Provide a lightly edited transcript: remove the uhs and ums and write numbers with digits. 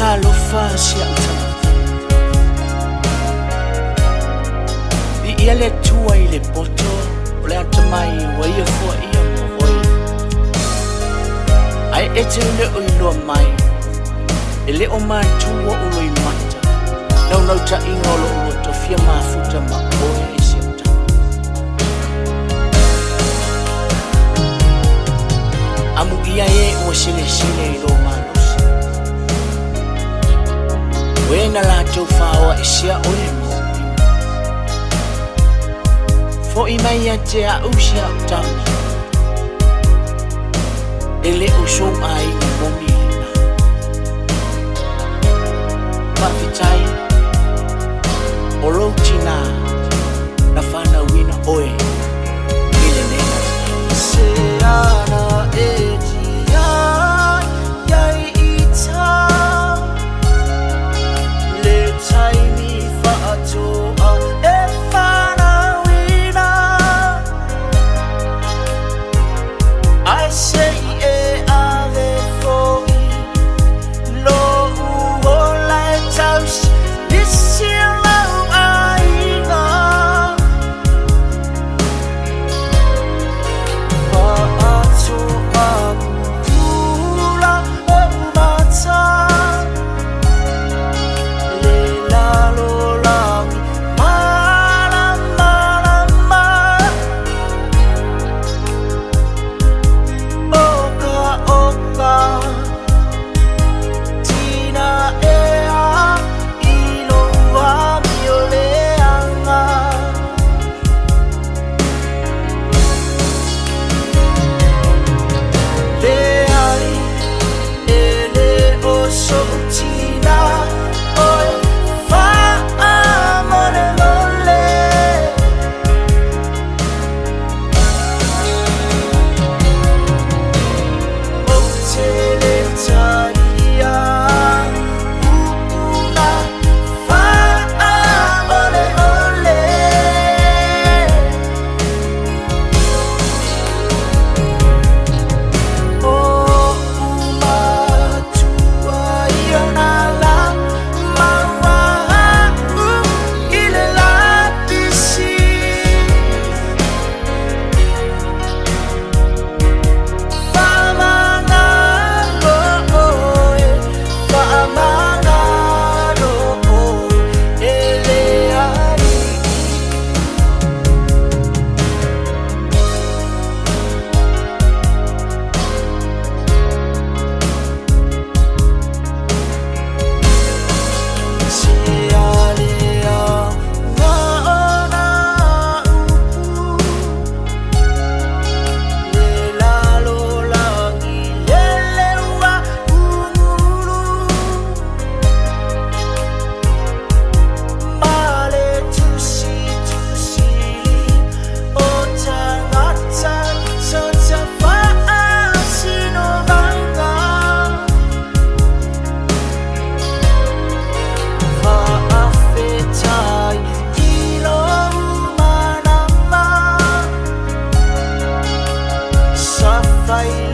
Alofa siang di ile tua ile poto ole atamai wa ia fo ia moi ai etele o ilo mai ele o man tua o loi mata no ta ingolo o to fia mafuta ma oe siata amu ia e o sile ilo malo wena la tau whaoa e sia oe mo fo I mai a te a usia o tau e le o show ai o momi na mawhitai o routina na whana wina oe ile nena se ana e Bye.